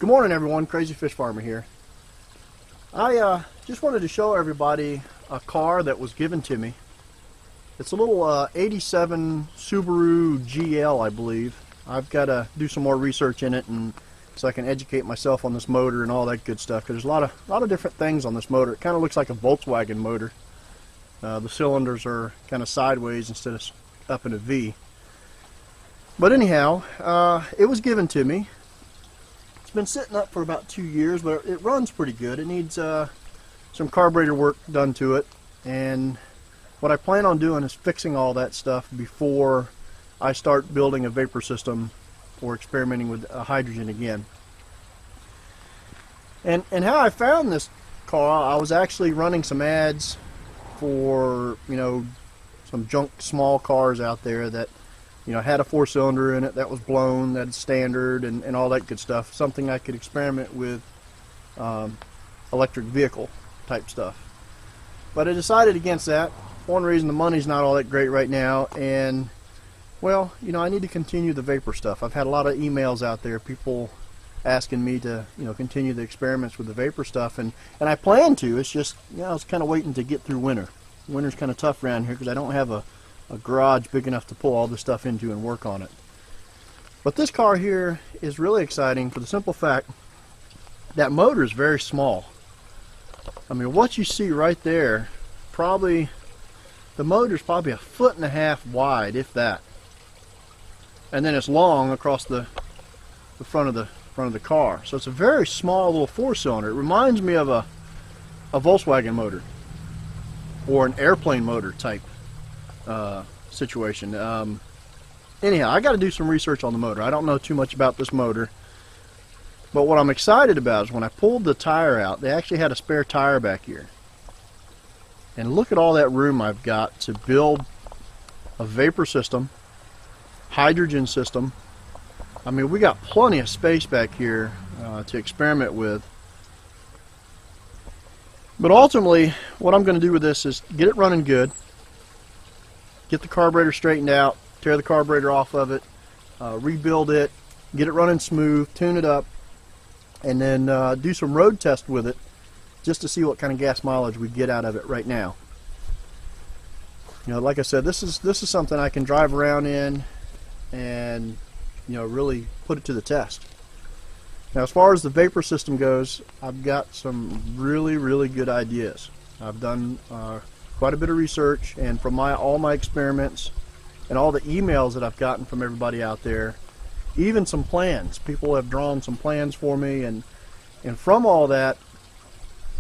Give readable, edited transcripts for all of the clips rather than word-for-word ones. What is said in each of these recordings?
Good morning, everyone. Crazy Fish Farmer here. I just wanted to show everybody a car that was given to me. It's a little 87 Subaru GL, I believe. I've got to do some more research in it, and so I can educate myself on this motor and all that good stuff. Because there's a lot of different things on this motor. It kind of looks like a Volkswagen motor. The cylinders are kind of sideways instead of up in a V. But anyhow, it was given to me. It's been sitting up for about 2 years, but it runs pretty good. It needs some carburetor work done to it, and what I plan on doing is fixing all that stuff before I start building a vapor system or experimenting with hydrogen again. And how I found this car, I was actually running some ads for, you know, some junk small cars out there that, you know, had a 4-cylinder in it that was blown, that's standard, and all that good stuff. Something I could experiment with electric vehicle type stuff. But I decided against that. One reason, the money's not all that great right now, and well, you know, I need to continue the vapor stuff. I've had a lot of emails out there, people asking me to, you know, continue the experiments with the vapor stuff, and I plan to. It's just, you know, I was kind of waiting to get through winter. Winter's kind of tough around here because I don't have a garage big enough to pull all this stuff into and work on it. But this car here is really exciting for the simple fact that motor is very small. I mean, what you see right there, probably the motor's probably 1.5 feet wide, if that, and then it's long across the front of the car. So it's a very small little 4-cylinder. It reminds me of a Volkswagen motor or an airplane motor type situation. Anyhow, I got to do some research on the motor. I don't know too much about this motor, but what I'm excited about is when I pulled the tire out, they actually had a spare tire back here. And look at all that room I've got to build a vapor system, hydrogen system. I mean, we got plenty of space back here to experiment with. But ultimately, what I'm going to do with this is get it running good, get the carburetor straightened out, tear the carburetor off of it, rebuild it, get it running smooth, tune it up, and then do some road tests with it just to see what kind of gas mileage we get out of it right now. You know, like I said, this is something I can drive around in and, you know, really put it to the test. Now, as far as the vapor system goes, I've got some really good ideas. I've done quite a bit of research, and from all my experiments and all the emails that I've gotten from everybody out there, even some plans. People have drawn some plans for me, and from all that,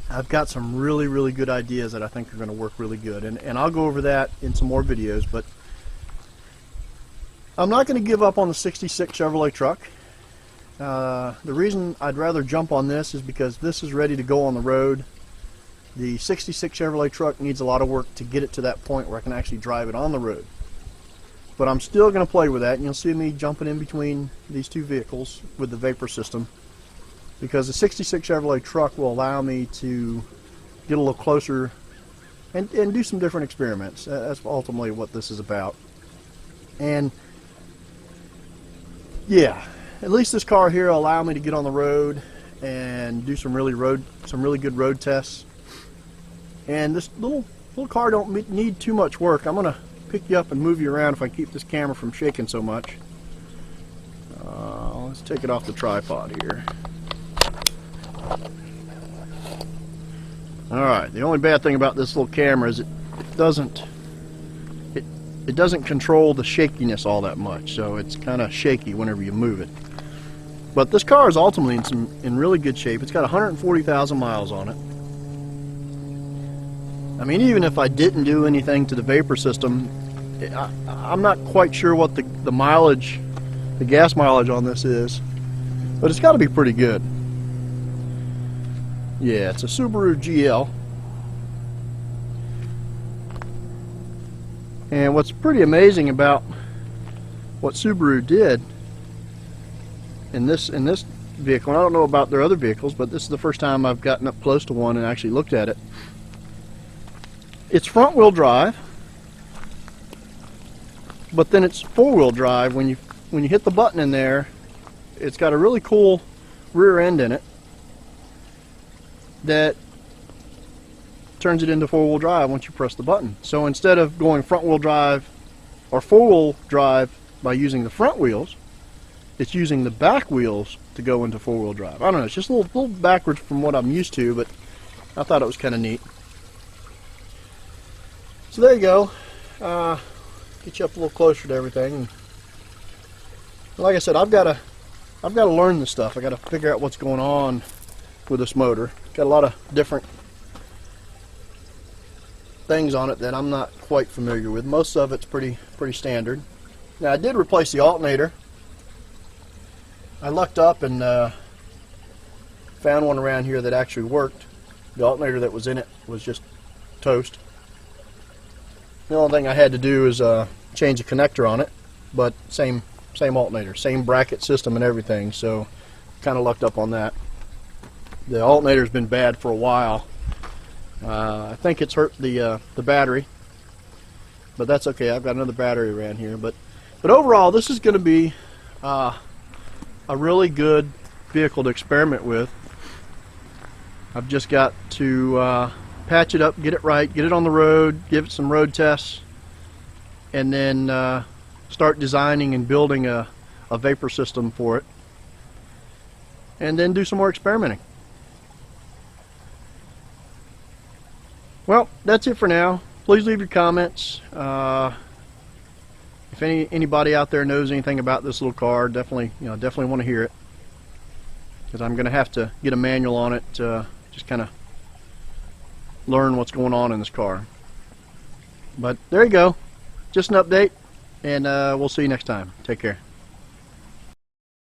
I've got some really good ideas that I think are going to work really good, and I'll go over that in some more videos. But I'm not going to give up on the 66 Chevrolet truck. The reason I'd rather jump on this is because this is ready to go on the road. The 66 Chevrolet truck needs a lot of work to get it to that point where I can actually drive it on the road. But I'm still going to play with that, and you'll see me jumping in between these two vehicles with the vapor system, because the 66 Chevrolet truck will allow me to get a little closer and do some different experiments. That's ultimately what this is about. And yeah, at least this car here will allow me to get on the road and do some really good road tests. And this little car don't need too much work. I'm gonna pick you up and move you around if I keep this camera from shaking so much. Let's take it off the tripod here. Alright, the only bad thing about this little camera is it doesn't control the shakiness all that much, so it's kind of shaky whenever you move it. But this car is ultimately in really good shape. It's got 140,000 miles on it. I mean, even if I didn't do anything to the vapor system, I'm not quite sure what the mileage, the gas mileage on this is, but it's got to be pretty good. Yeah, it's a Subaru GL. And what's pretty amazing about what Subaru did in this vehicle, and I don't know about their other vehicles, but this is the first time I've gotten up close to one and actually looked at it. It's front-wheel drive, but then it's four-wheel drive. When you hit the button in there, it's got a really cool rear end in it that turns it into four-wheel drive once you press the button. So instead of going front-wheel drive or four-wheel drive by using the front wheels, it's using the back wheels to go into four-wheel drive. I don't know, it's just a little backwards from what I'm used to, but I thought it was kind of neat. So there you go. Get you up a little closer to everything. And like I said, I've got to learn this stuff. I got to figure out what's going on with this motor. Got a lot of different things on it that I'm not quite familiar with. Most of it's pretty standard. Now I did replace the alternator. I lucked up and found one around here that actually worked. The alternator that was in it was just toast. The only thing I had to do is change the connector on it, but same alternator, same bracket system and everything, so kind of lucked up on that. The alternator's been bad for a while. I think it's hurt the battery, but that's okay. I've got another battery around here. But overall, this is going to be a really good vehicle to experiment with. I've just got to patch it up, get it right, get it on the road, give it some road tests, and then start designing and building a vapor system for it, and then do some more experimenting. Well, that's it for now. Please leave your comments. If anybody out there knows anything about this little car, definitely want to hear it, because I'm going to have to get a manual on it to just kind of learn what's going on in this car. But there you go, just an update, and we'll see you next time. Take care.